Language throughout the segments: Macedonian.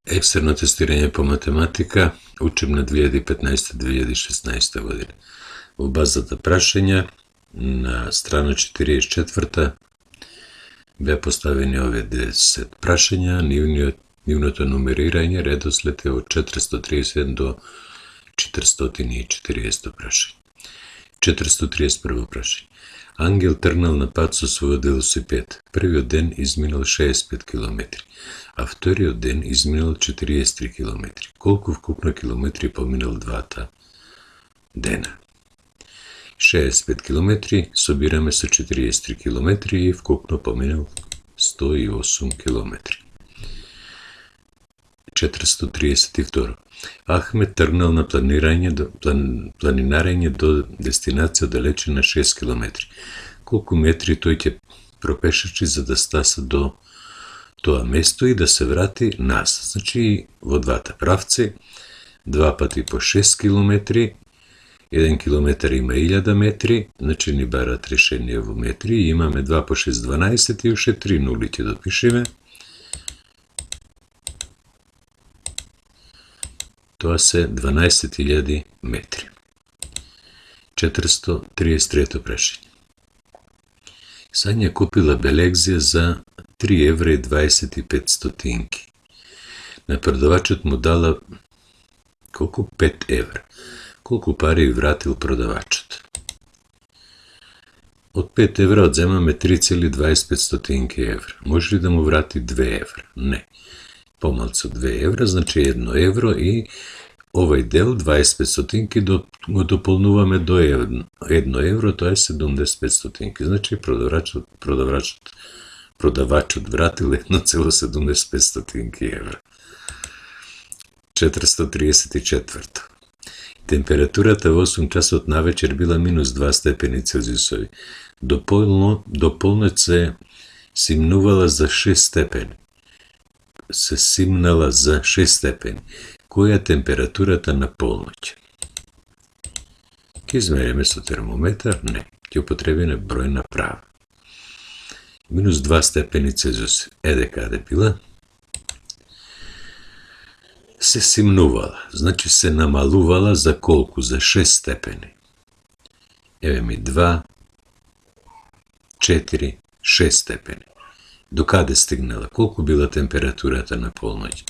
Екстерно тестирање по математика, учебна 2015-2016 година. Во базата прашања на страна 44 беа поставени овие 10 прашања, нивното нумерирање редослед е од 430 до 440 прашање. 431 прашање. Ангел тргнал на пат со својот велосипед. Првиот ден изминал 65 км, а вториот ден изминал 43 км. Колку вкупно километри поминал двата дена? 65 км собираме со 43 км и вкупно поминал 108 км. 432. Ахмет тргнал на планинарење до дестинација далече на 6 км. Колку метри тој ќе пропешачи за да стаса до тоа место и да се врати назад. Значи, во двата правци, два пати по 6 км, 1 километар има 1000 метри, значи ни барат решение во метри, и имаме 2 по 6, 12 и уште 3 нули ќе допишеме. Тоа се 12.000 метри. 433 прашање. Сања купила белегзија за 3 евра и 25 стотинки. На продавачот му дала колку? 5 евра. Колку пари вратил продавачот? Од 5 евра одземаме 3,25 стотинки евра. Може ли да му врати 2 евра? Не. Помалку 2 евра, значи 1 евро и овој дел 25 стотинки го дополнуваме до 1 евро, тоа е 75 стотинки. Значи продавачот вратил 1,75 стотинки евра. 434. Температурата во 8 часот навечер била минус 2 степени Целзиусови. До полноќ се симнувала за 6 степени. Се симнала за 6 степени. Која е температурата на полноќ? Ке измериме со термометар? Не. Ке употребиме бројна права. Минус 2 степени Целзиус. Еде каде била? Се симнувала. Значи се намалувала за колку? За 6 степени. Еве ми 2, 4, 6 степени. До каде стигнала? Колку била температурата на полноќ?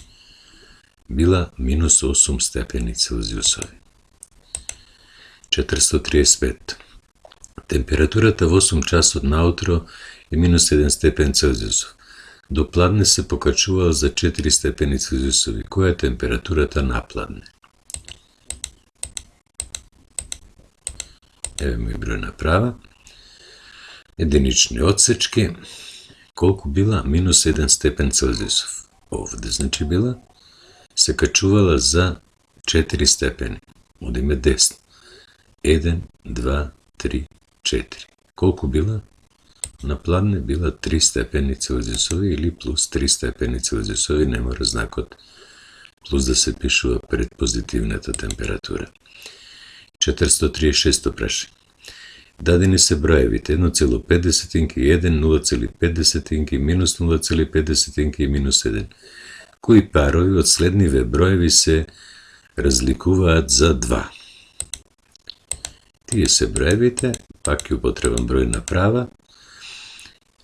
Била минус 8 степени Целзиусови. 435. Температурата во 8 часот наутро е минус 1 степен Целзиусов. До пладне се покачувала за 4 степени Целзиусови. Која е температурата на пладне? Еве ми бројна права. Единични одсечки. Колку била? Минус 1 степен Целзиусов. Овде, значи била, се качувала за 4 степени. Одиме десно. 1, 2, 3, 4. Колку била? На пладне била 3 степени Целзиусови или плюс 3 степени Целзиусови, не мора знакот плюс да се пишува пред позитивната температура. 436 прашање. Дадени се броевите 1,5, 1, 0,5, минус 0,5 и минус 1. Кои парови од следниве броеви се разликуваат за 2? Тие се броевите, пак ќе употребам бројна права.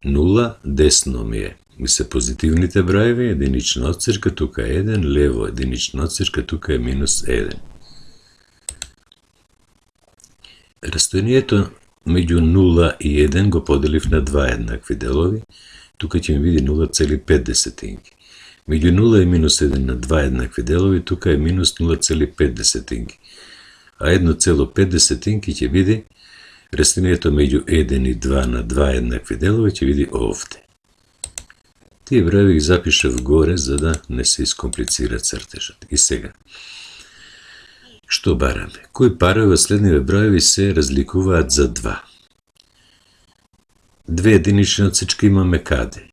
0, десно ми се позитивните броеви, единична одсечка, тука е 1, лево единична одсечка, тука е минус 1. Растојанието меѓу 0 и 1 го поделив на два еднакви делови, тука ќе ми биде 0,5. Меѓу 0 и минус 1 на два еднакви делови, тука е минус 0,5. А 1,5 ќе биде растојанието меѓу 1 и 2 на два еднакви делови ќе биде овде. Тие броеви ги запишав горе за да не се искомплицира цртежот. И сега, што бараме? Кои парови од следниве броеви се разликуваат за 2? Две единични одсечки имаме каде?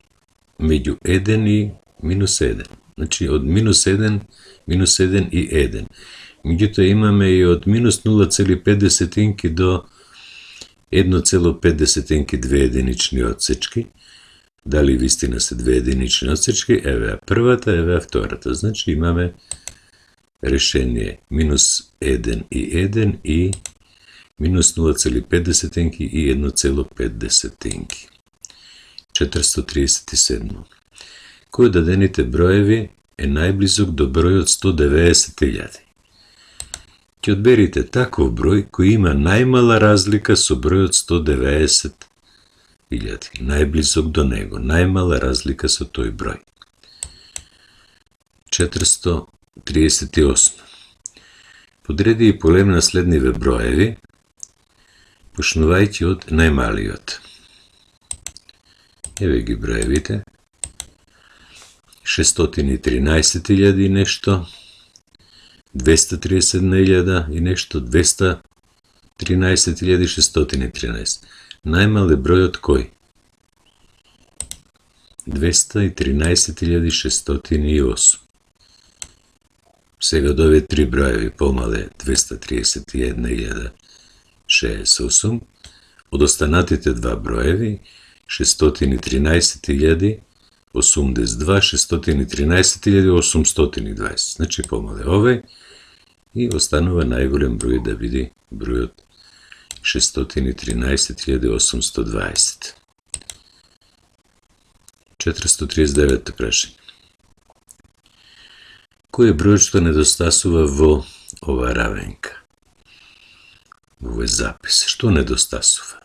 Меѓу 1 и минус 1. Значи, од минус 1 и 1. Меѓутоа имаме и од минус 0,5 до 1,5 две единични одсечки. дали вистина се две единични отсечки, еве првата, еве втората. Значи имаме решение минус 1 и 1 и минус 0,5 и 1,5. 437. Кој од дадените броеви е најблизок до бројот 190.000? Ќе одберите таков број кој има најмала разлика со бројот 190.000. Најблизок до него, најмала разлика со тој број. 438. Подреди и полем на следниве броеви, почнувајќи од најмалиот. Еве ги броевите. 613.000 и нешто, 231.000 и нешто, 213.613. Најмал е бројот кој? 213.608. Сега од овие три броеви помал е 231.068. Од останатите два броеви 613.082, 613.820. Значи помале овој и останува најголем број да биде бројот 613.820. 439 прашање. Кој е бројот што недостасува во ова равенка? Во овој запис. Што недостасува?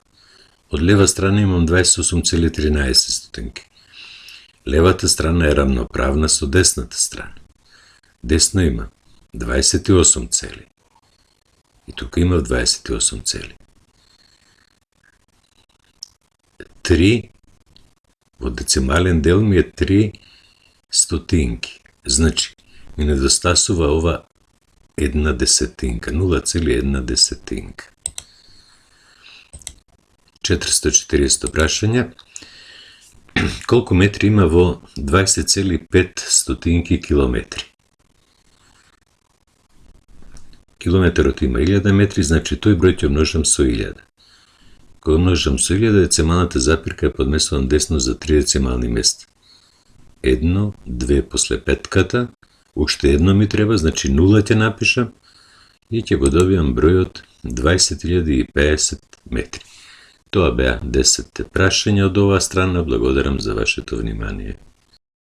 Од лева страна имам 28,13. Левата страна е рамноправна со десната страна. Десно има 28 цели. И тука има 28 цели. 3 во децимален дел ми е 3 стотинки. Значи, ми недостасува ова 0,1, 0,1. 440 прашања. Колку метри има во 20,5 километри? Километарот има 1000 метри, значи тој број ќе умножам со 1000. Кога умножам со 1000, децималната запирка ја поднесувам десно за 3 децимални места. 1, 2 после петката, уште едно ми треба, значи 0 ќе напишам и ќе го добијам бројот 20.050 метри. Тоа беа 10 прашања од оваа страна. Благодарам за вашето внимание.